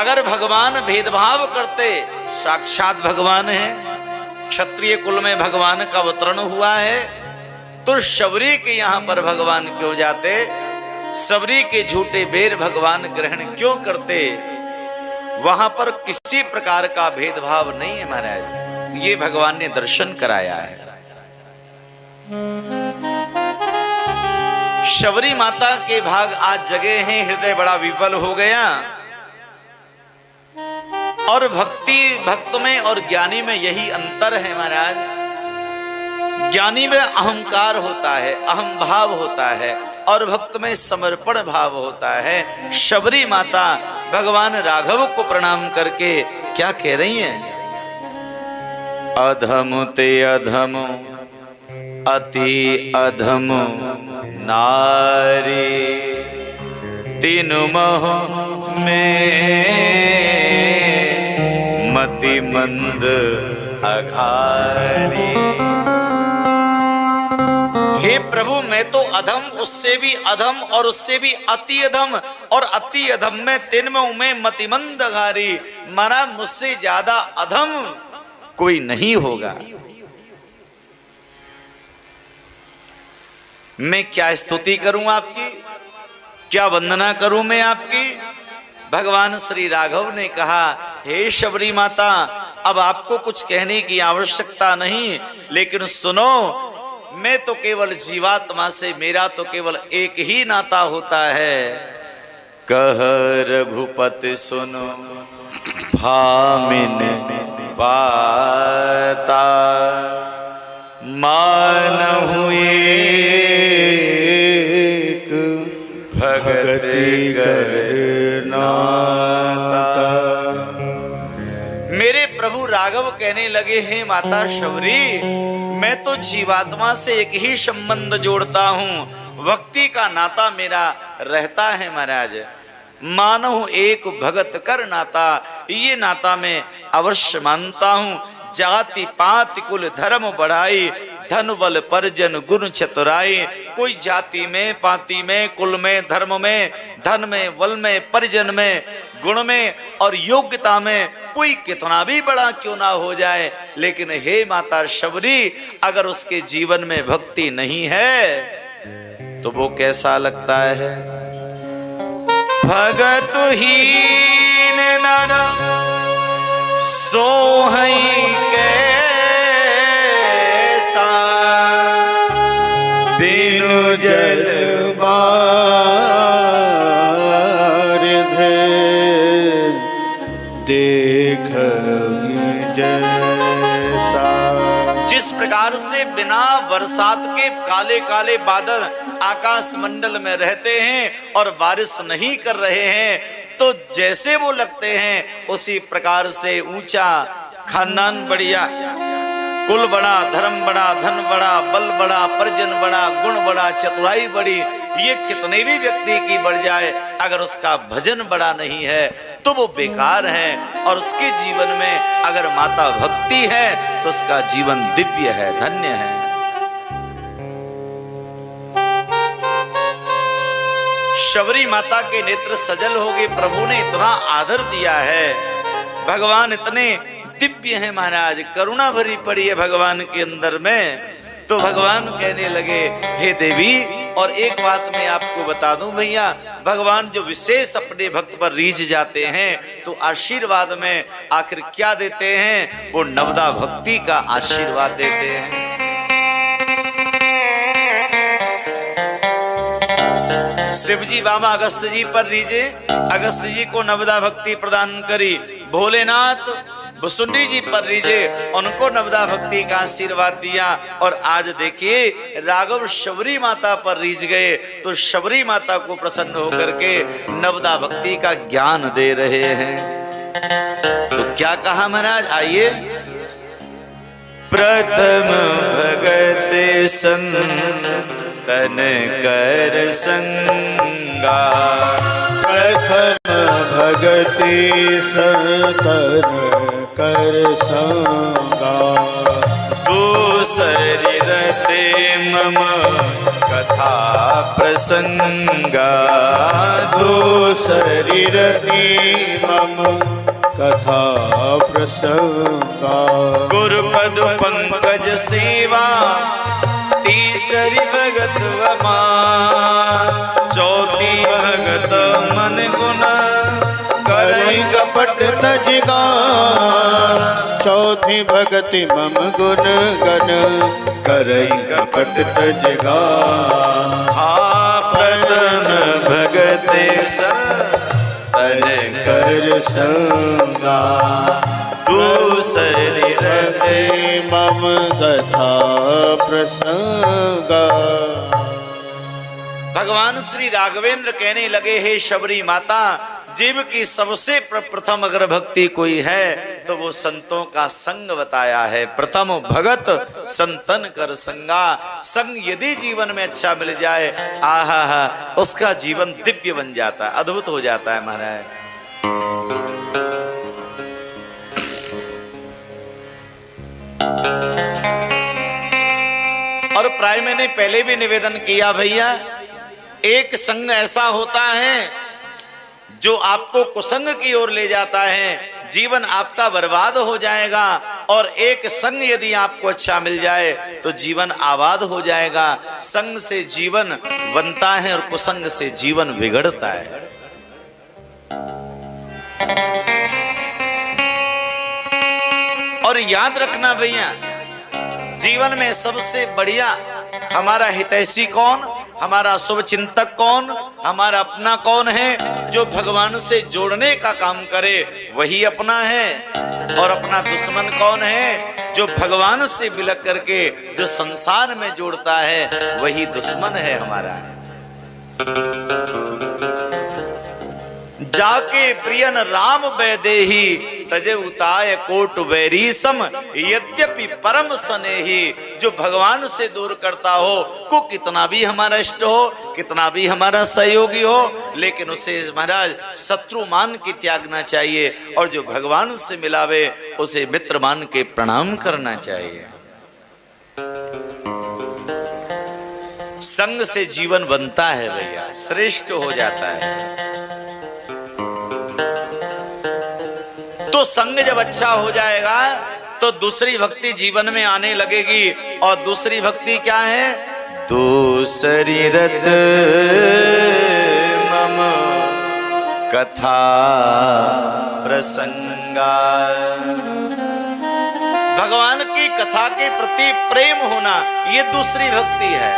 अगर भगवान भेदभाव करते, साक्षात भगवान है, क्षत्रिय कुल में भगवान का अवतरण हुआ है, तो शबरी के यहां पर भगवान क्यों जाते? शबरी के झूठे बेर भगवान ग्रहण क्यों करते? वहां पर किसी प्रकार का भेदभाव नहीं है महाराज, ये भगवान ने दर्शन कराया है। शबरी माता के भाग आज जगे हैं, हृदय बड़ा विफल हो गया। और भक्त में और ज्ञानी में यही अंतर है महाराज। ज्ञानी में अहंकार होता है, अहम भाव होता है, और भक्त में समर्पण भाव होता है। शबरी माता भगवान राघव को प्रणाम करके क्या कह रही हैं? अधम ते अधम अति अधम नारी, तीन मोह में मति मंद अघारी। हे प्रभु, मैं तो अधम, उससे भी अधम, और उससे भी अति अधम, और अति अधम में तीन में मतिमंद अघारी। माना मुझसे ज्यादा अधम कोई नहीं होगा। मैं क्या स्तुति करूं आपकी, क्या वंदना करूं मैं आपकी? भगवान श्री राघव ने कहा, हे शबरी माता, अब आपको कुछ कहने की आवश्यकता नहीं, लेकिन सुनो, मैं तो केवल जीवात्मा से, मेरा तो केवल एक ही नाता होता है। कह रघुपति सुनो भामिन पाता, मानहु एक भगत कर नाता। मेरे प्रभु राघव कहने लगे हैं, माता शबरी, मैं तो जीवात्मा से एक ही संबंध जोड़ता हूं, भक्ति का नाता मेरा रहता है महाराज। मानहु एक भगत कर नाता, ये नाता मैं अवश्य मानता हूं। जाति पाति कुल धर्म बढ़ाई, धन बल परिजन गुण चतुराई। कोई जाति में, पाति में, कुल में, धर्म में, धन में, बल में, परिजन में, गुण में और योग्यता में कोई कितना भी बड़ा क्यों ना हो जाए, लेकिन हे माता शबरी, अगर उसके जीवन में भक्ति नहीं है तो वो कैसा लगता है? भगत हीन नर सोहई कैसा, बिनु जल बारिधे देख जैसा। जिस प्रकार से बिना बरसात के काले काले बादल आकाश मंडल में रहते हैं और बारिश नहीं कर रहे हैं, तो जैसे वो लगते हैं उसी प्रकार से ऊंचा, खानदान बढ़िया, कुल बड़ा, धर्म बड़ा, धन बड़ा, बल बड़ा, परिजन बड़ा, गुण बड़ा, चतुराई बड़ी, ये कितने भी व्यक्ति की बढ़ जाए, अगर उसका भजन बड़ा नहीं है तो वो बेकार है। और उसके जीवन में अगर माता भक्ति है तो उसका जीवन दिव्य है, धन्य है। शबरी माता के नेत्र सजल हो गए, प्रभु ने इतना आदर दिया है, भगवान इतने दिव्य है महाराज, करुणा भरी पड़ी है भगवान के अंदर में। तो भगवान कहने लगे, हे देवी, और एक बात मैं आपको बता दूं भैया, भगवान जो विशेष अपने भक्त पर रीझ जाते हैं तो आशीर्वाद में आखिर क्या देते हैं? वो नवदा भक्ति का आशीर्वाद देते हैं। शिव जी बाबा अगस्त जी पर रीझे, अगस्त जी को नवदा भक्ति प्रदान करी। भोलेनाथ भुसुंडी जी पर रीझे, उनको नवदा भक्ति का आशीर्वाद दिया। और आज देखिए राघव शबरी माता पर रीझ गए तो शबरी माता को प्रसन्न होकर के नवदा भक्ति का ज्ञान दे रहे हैं। तो क्या कहा महाराज, आइए। प्रथम भगत संतन कर संगा, प्रथम भगति संतन कर संगा। दूसरी रते मम कथा प्रसंगा दूसरी रति मम कथा प्रसंगा गुरुपद पंकज सेवा तीसरी भगत वमा चौथी भगत मन गुण करई कपट तजगा चौथी भगति मम गुण गण करई कपट तजगा प्रथम भगते तन कर संगा दूसरी रते मम कथा प्रसंगा। भगवान श्री राघवेंद्र कहने लगे, हे शबरी माता, जीव की सबसे प्रथम अगर भक्ति कोई है तो वो संतों का संग बताया है। प्रथम भगत संतन कर संगा। संग यदि जीवन में अच्छा मिल जाए, आहा हा, उसका जीवन दिव्य बन जाता है, अद्भुत हो जाता है महाराज। और प्राय मैंने पहले भी निवेदन किया भैया, एक संग ऐसा होता है जो आपको कुसंग की ओर ले जाता है, जीवन आपका बर्बाद हो जाएगा। और एक संग यदि आपको अच्छा मिल जाए तो जीवन आबाद हो जाएगा। संग से जीवन बनता है और कुसंग से जीवन बिगड़ता है। और याद रखना भैया, जीवन में सबसे बढ़िया हमारा हितैषी कौन, हमारा शुभ चिंतक कौन, हमारा अपना कौन है? जो भगवान से जोड़ने का काम करे वही अपना है। और अपना दुश्मन कौन है? जो भगवान से विलग करके जो संसार में जोड़ता है वही दुश्मन है हमारा। जाके प्रियन राम वैदेही तजे उताय कोट वैरीसम यद्यपि परम स्नेही। जो भगवान से दूर करता हो को कितना भी हमारा इष्ट हो, कितना भी हमारा सहयोगी हो, लेकिन उसे महाराज शत्रु मान के त्यागना चाहिए। और जो भगवान से मिलावे उसे मित्र मान के प्रणाम करना चाहिए। संग से जीवन बनता है भैया, श्रेष्ठ हो जाता है। तो संग जब अच्छा हो जाएगा तो दूसरी भक्ति जीवन में आने लगेगी। और दूसरी भक्ति क्या है? दूसरी रत मम कथा प्रसंगा। भगवान की कथा के प्रति प्रेम होना, ये दूसरी भक्ति है।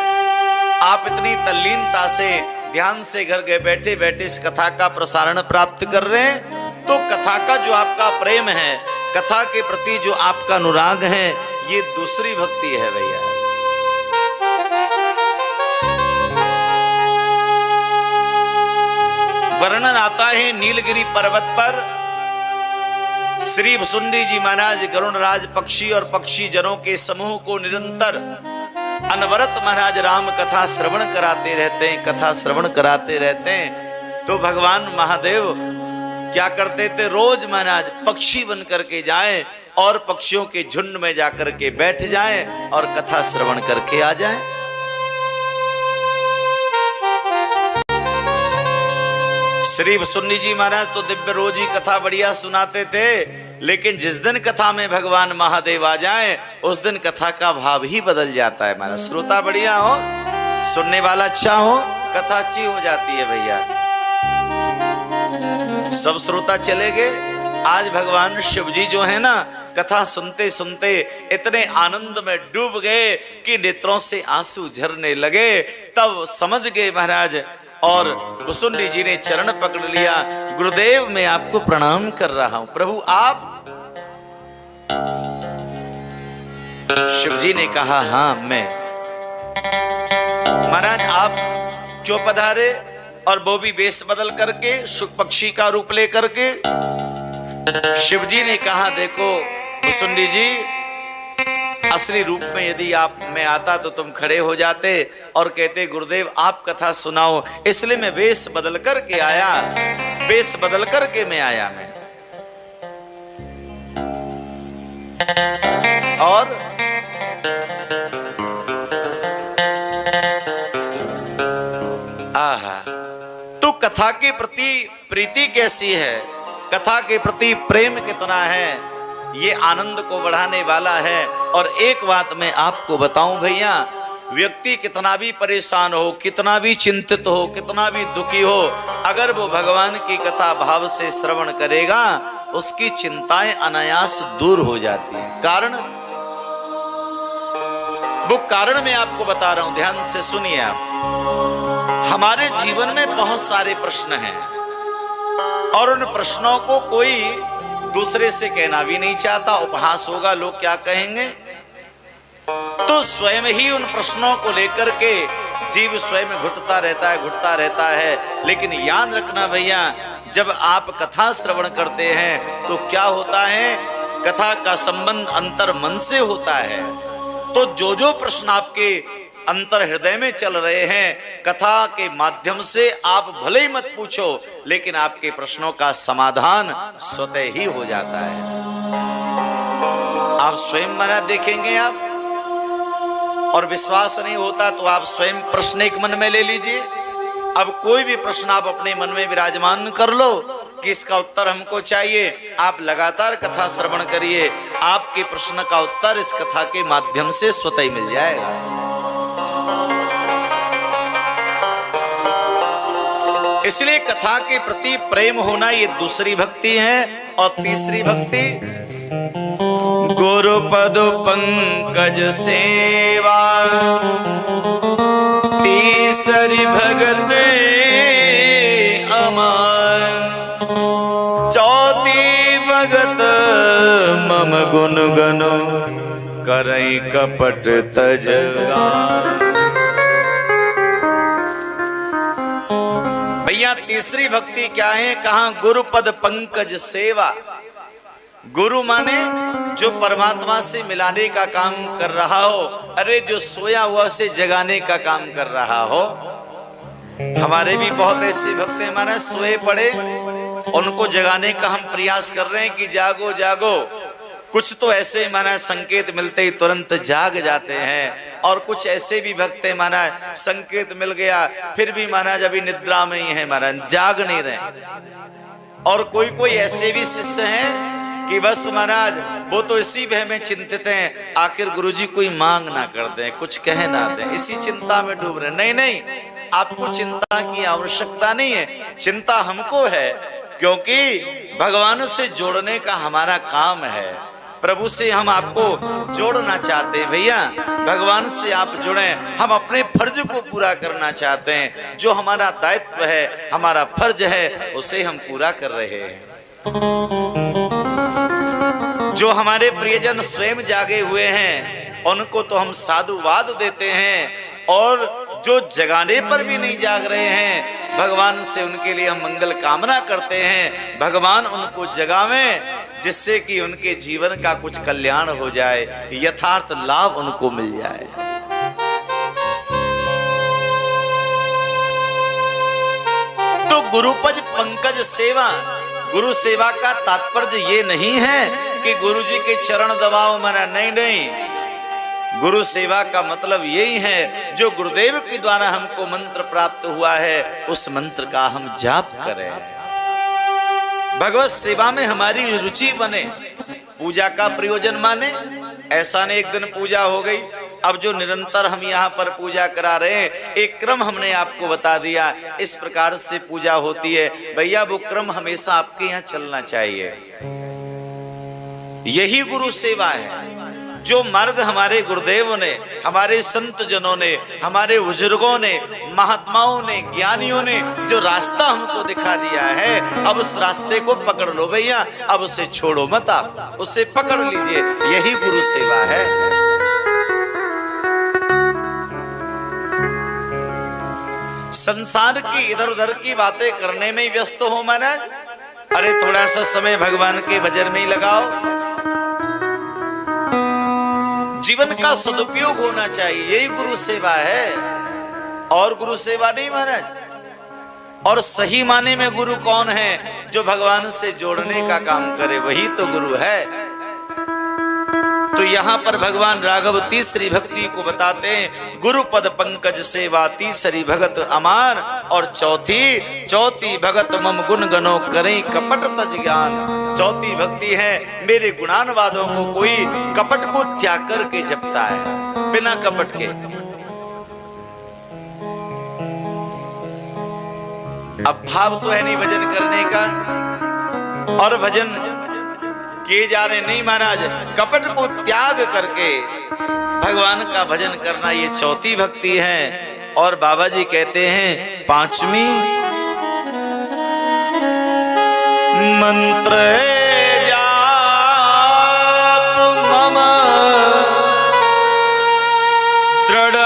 आप इतनी तल्लीनता से ध्यान से घर गए बैठे बैठे इस कथा का प्रसारण प्राप्त कर रहे हैं, तो कथा का जो आपका प्रेम है, कथा के प्रति जो आपका अनुराग है, ये दूसरी भक्ति है भैया। वर्णन आता है नीलगिरी पर्वत पर श्री भुसुंडी जी महाराज गरुणराज पक्षी और पक्षी जनों के समूह को निरंतर अनवरत महाराज राम कथा श्रवण कराते रहते हैं, कथा श्रवण कराते रहते हैं। तो भगवान महादेव क्या करते थे? रोज महाराज पक्षी बन करके जाएं और पक्षियों के झुंड में जाकर के बैठ जाएं और कथा श्रवण करके आ जाएं। श्री भुसुंडी जी महाराज तो दिव्य रोज ही कथा बढ़िया सुनाते थे, लेकिन जिस दिन कथा में भगवान महादेव आ जाएं उस दिन कथा का भाव ही बदल जाता है महाराज। श्रोता बढ़िया हो, सुनने वाला अच्छा हो, कथा अच्छी हो जाती है भैया। सब श्रोता चले गए। आज भगवान शिव जी जो है ना, कथा सुनते सुनते इतने आनंद में डूब गए कि नेत्रों से आंसू झरने लगे। तब समझ गए महाराज, और भुसुंडी जी ने चरण पकड़ लिया। गुरुदेव मैं आपको प्रणाम कर रहा हूं। प्रभु आप? शिव जी ने कहा हाँ मैं। महाराज आप क्यों पधारे? और वो भी वेश बदल करके, शुक पक्षी का रूप लेकर के। शिव जी ने कहा देखो भुसुंडी जी, असली रूप में यदि आप में आता तो तुम खड़े हो जाते और कहते गुरुदेव आप कथा सुनाओ। इसलिए मैं वेश बदल करके आया, वेश बदल करके मैं आया मैं। और कथा के प्रति प्रीति कैसी है, कथा के प्रति प्रेम कितना है, ये आनंद को बढ़ाने वाला है। और एक बात मैं आपको बताऊं भैया, व्यक्ति कितना भी परेशान हो, कितना भी चिंतित हो, कितना भी दुखी हो, अगर वो भगवान की कथा भाव से श्रवण करेगा, उसकी चिंताएं अनायास दूर हो जाती हैं। कारण, वो कारण मैं आपको बता रहा हूं, ध्यान से सुनिए आप। हमारे जीवन में बहुत सारे प्रश्न हैं और उन प्रश्नों को कोई दूसरे से कहना भी नहीं चाहता, उपहास होगा, लोग क्या कहेंगे, तो स्वयं ही उन प्रश्नों को लेकर के जीव स्वयं घुटता रहता है। लेकिन याद रखना भैया, जब आप कथा श्रवण करते हैं तो क्या होता है, कथा का संबंध अंतर मन से होता है। तो जो जो प्रश्न आपके अंतर हृदय में चल रहे हैं, कथा के माध्यम से आप भले ही मत पूछो, लेकिन आपके प्रश्नों का समाधान स्वतः ही हो जाता है। आप स्वयं मना देखेंगे आप, और विश्वास नहीं होता तो आप स्वयं प्रश्न एक मन में ले लीजिए। अब कोई भी प्रश्न आप अपने मन में विराजमान कर लो कि इसका उत्तर हमको चाहिए, आप लगातार कथा श्रवण करिए, आपके प्रश्न का उत्तर इस कथा के माध्यम से स्वतः ही मिल जाएगा। इसलिए कथा के प्रति प्रेम होना ये दूसरी भक्ति है। और तीसरी भक्ति, गुरुपद पंकज सेवा, तीसरी भगत अमान, चौथी भगत मम गुण गनो, करई कपट तजगा। भैया तीसरी भक्ति क्या है, कहा गुरुपद पंकज सेवा। गुरु माने जो परमात्मा से मिलाने का काम कर रहा हो, अरे जो सोया हुआ से जगाने का काम कर रहा हो। हमारे भी बहुत ऐसे भक्त हैं माने सोए पड़े, उनको जगाने का हम प्रयास कर रहे हैं कि जागो जागो। कुछ तो ऐसे माना संकेत मिलते ही तुरंत जाग जाते हैं, और कुछ ऐसे भी भक्त हैं माना संकेत मिल गया फिर भी माना जब निद्रा में ही है, माना जाग नहीं रहे। और कोई कोई ऐसे भी शिष्य हैं कि बस महाराज वो तो इसी भय में चिंतित हैं, आखिर गुरुजी कोई मांग ना कर दें, कुछ कह ना दें, इसी चिंता में डूब रहे। नहीं नहीं, आपको चिंता की आवश्यकता नहीं है, चिंता हमको है, क्योंकि भगवान से जोड़ने का हमारा काम है। प्रभु से हम आपको जोड़ना चाहते हैं भैया, भगवान से आप जुड़े, हम अपने फर्ज को पूरा करना चाहते हैं। जो हमारा दायित्व है, हमारा फर्ज है, उसे हम पूरा कर रहे हैं। जो हमारे प्रियजन स्वयं जागे हुए हैं, उनको तो हम साधुवाद देते हैं, और जो जगाने पर भी नहीं जाग रहे हैं, भगवान से उनके लिए हम मंगल कामना करते हैं, भगवान उनको जगावें, जिससे कि उनके जीवन का कुछ कल्याण हो जाए, यथार्थ लाभ उनको मिल जाए। तो गुरुपद पंकज सेवा, गुरु सेवा का तात्पर्य ये नहीं है कि गुरु जी के चरण दबाओ, मना नहीं नहीं। गुरु सेवा का मतलब यही है, जो गुरुदेव के द्वारा हमको मंत्र प्राप्त हुआ है, उस मंत्र का हम जाप करें, भगवत सेवा में हमारी रुचि बने, पूजा का प्रयोजन माने। ऐसा नहीं एक दिन पूजा हो गई, अब जो निरंतर हम यहाँ पर पूजा करा रहे हैं, एक क्रम हमने आपको बता दिया, इस प्रकार से पूजा होती है। भैया वो क्रम हमेशा आपके यहाँ चलना चाहिए, यही गुरु सेवा है। जो मार्ग हमारे गुरुदेव ने, हमारे संत जनों ने, हमारे बुजुर्गों ने, महात्माओं ने, ज्ञानियों ने जो रास्ता हमको दिखा दिया है, अब उस रास्ते को पकड़ लो भैया, अब उसे छोड़ो मत, आप उसे पकड़ लीजिए, यही गुरु सेवा है। संसार की इधर उधर की बातें करने में व्यस्त हो महाराज, अरे थोड़ा सा समय भगवान के भजन में ही लगाओ। जीवन का सदुपयोग होना चाहिए, यही गुरु सेवा है, और गुरु सेवा नहीं महाराज। और सही माने में गुरु कौन है? जो भगवान से जोड़ने का काम करे, वही तो गुरु है। तो तो यहाँ पर भगवान राघव तीसरी भक्ति को बताते हैं, गुरु पद पंकज सेवा तीसरी भगत अमार, और चौथी भगत मम गुण गनो करें कपट तज ज्ञान। चौथी भक्ति है मेरे गुणानुवादों को कोई कपट को त्याग करके जपता है, बिना कपट के। अब भाव तो है नहीं भजन करने का, और भजन किए जा रहे नहीं महाराज, कपट को त्याग करके भगवान का भजन करना, ये चौथी भक्ति है। और बाबा जी कहते हैं पांचवी, मंत्र जाप मम दृढ़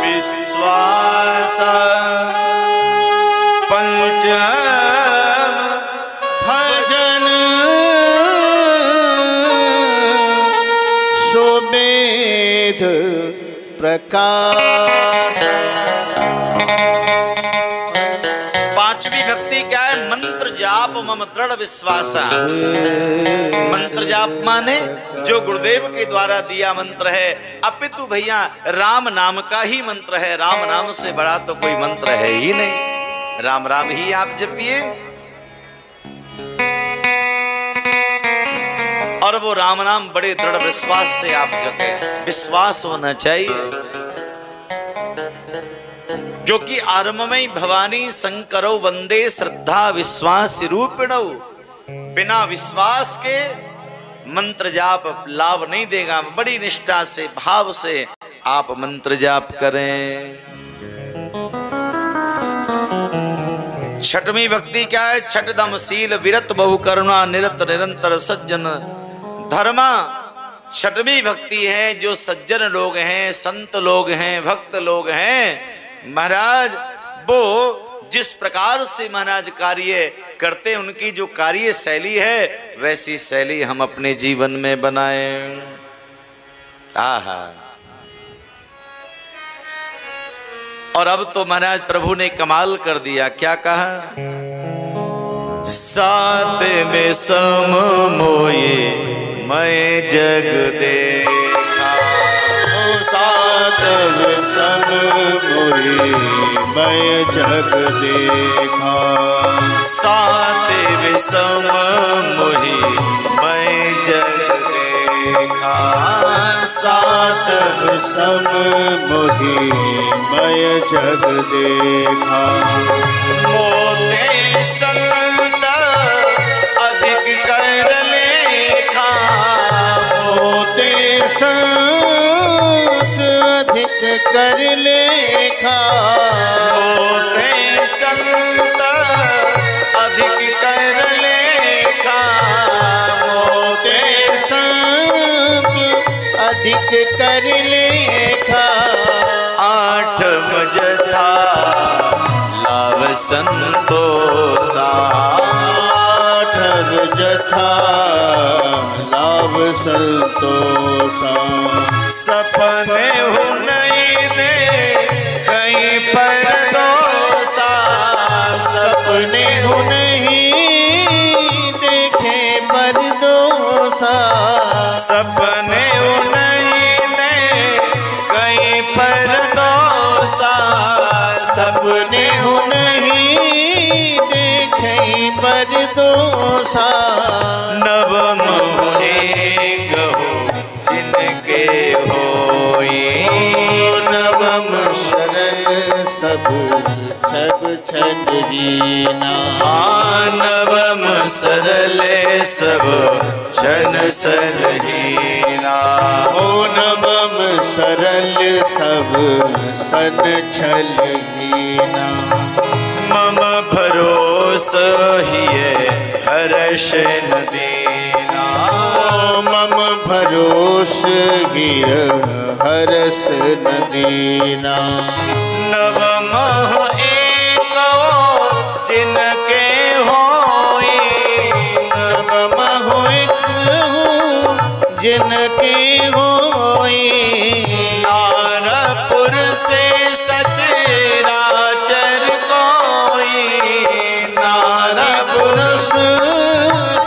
विश्वास, पंचम भजन सुमेध प्रकाश। पांचवी भक्ति क्या है? मंत्र जाप मम दृढ़ विश्वास। मंत्र जाप माने जो गुरुदेव के द्वारा दिया मंत्र है, अपितु भैया राम नाम का ही मंत्र है। राम नाम से बड़ा तो कोई मंत्र है ही नहीं, राम राम ही आप जपिए। और वो राम नाम बड़े दृढ़ विश्वास से आप जपे, विश्वास होना चाहिए, क्योंकि आरममयी भवानी शंकरो वंदे श्रद्धा विश्वास रूपिणो। बिना विश्वास के मंत्र जाप लाभ नहीं देगा। बड़ी निष्ठा से भाव से आप मंत्र जाप करें। छठवीं भक्ति क्या है? छठदम शील विरत बहु करुणा निरत निरंतर सज्जन धर्मा। छठवीं भक्ति है जो सज्जन लोग हैं, संत लोग हैं, भक्त लोग हैं महाराज, वो जिस प्रकार से महाराज कार्य करते हैं, उनकी जो कार्य शैली है वैसी शैली हम अपने जीवन में बनाएं। आहा। और अब तो महाराज प्रभु ने कमाल कर दिया, क्या कहा? सात में सम मोये मैं जग देखा, सात में सम मोये मैं जग देखा, सात में सम मोहि मैं जग देखा, सात में सम मोहि मैं जग देखा। मोते संत अधिक कर लेखा, मोते संत अधिक कर लेखा, मोते संत अधिक कर लेखा, मोते संत अधिक कर लेखा। आठ मजथा लाभ संतोषा, आठ जथा लाभ संतोषा। सपने हो नहीं दे कहीं पर दोषा, सपने हो नहीं देखे पर दोषा, सपने हो नहीं दे कहीं पर दोषा, सपने हो नहीं देखे पर दोषा। नव मोहे गहो जिनके होई, नवम शरण सब छब छन जीना। नवम सरले सब छन सरहीना, ओ नवम सरल सब सन छल हीना। मम भरोस हिये हर्ष न देना, मम भरोस गिर हरस न दीना। नव मह एको जिनके होई, नव मह जिनके होई। नारपुर से सचराचर कोई, नारपुर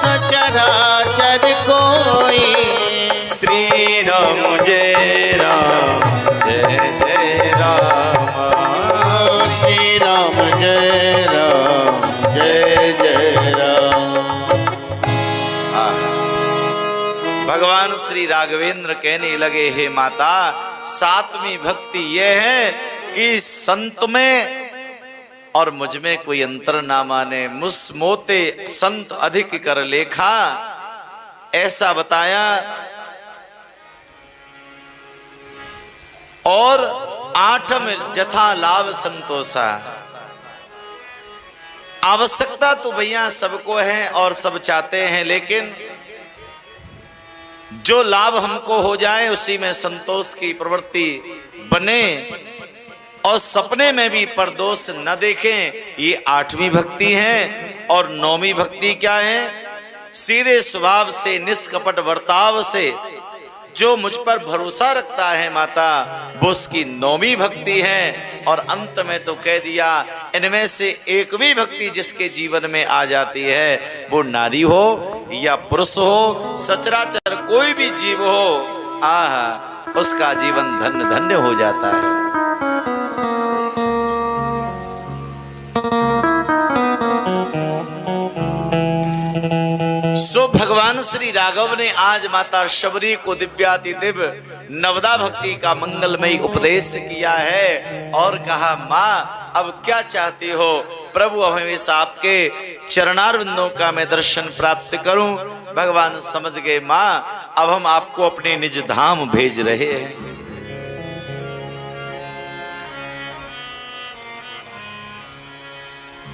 सचराचर कोई। भगवान श्री राघवेंद्र कहने लगे, हे माता, सातवीं भक्ति यह है कि संत में और मुझ में कोई अंतर ना माने, मुस्मोते संत अधिक कर लेखा, ऐसा बताया। और आठम जथा लाभ संतोषा, आवश्यकता तो भैया सबको है और सब चाहते हैं, लेकिन जो लाभ हमको हो जाए उसी में संतोष की प्रवृत्ति बने और सपने में भी परदोष न देखें। ये आठवीं भक्ति है। और नौवीं भक्ति क्या है? सीधे स्वभाव से, निष्कपट वर्ताव से जो मुझ पर भरोसा रखता है माता, वो उसकी नौवीं भक्ति है। और अंत में तो कह दिया, इनमें से एक भी भक्ति जिसके जीवन में आ जाती है, वो नारी हो या पुरुष हो, सचराचर कोई भी जीव हो, आह, उसका जीवन धन्य धन्य हो जाता है। सो भगवान श्री राघव ने आज माता शबरी को दिव्याति दिव्य नवदा भक्ति का मंगलमयी उपदेश किया है और कहा, माँ अब क्या चाहती हो? प्रभु अब हमेशा आपके चरणारविंदों का मैं दर्शन प्राप्त करूं। भगवान समझ गए, माँ अब हम आपको अपने निज धाम भेज रहे हैं।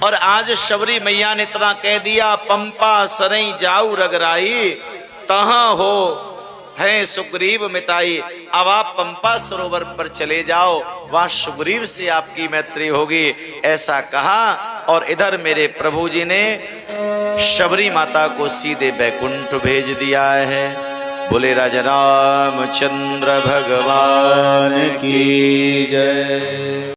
और आज शबरी मैया ने इतना कह दिया, पंपा सरई जाऊ रगराई, तहां हो है सुग्रीव मिताई। अब आप पंपा सरोवर पर चले जाओ, वहां सुग्रीव से आपकी मैत्री होगी, ऐसा कहा। और इधर मेरे प्रभु जी ने शबरी माता को सीधे बैकुंठ भेज दिया है। बोले राजा रामचंद्र भगवान की जय।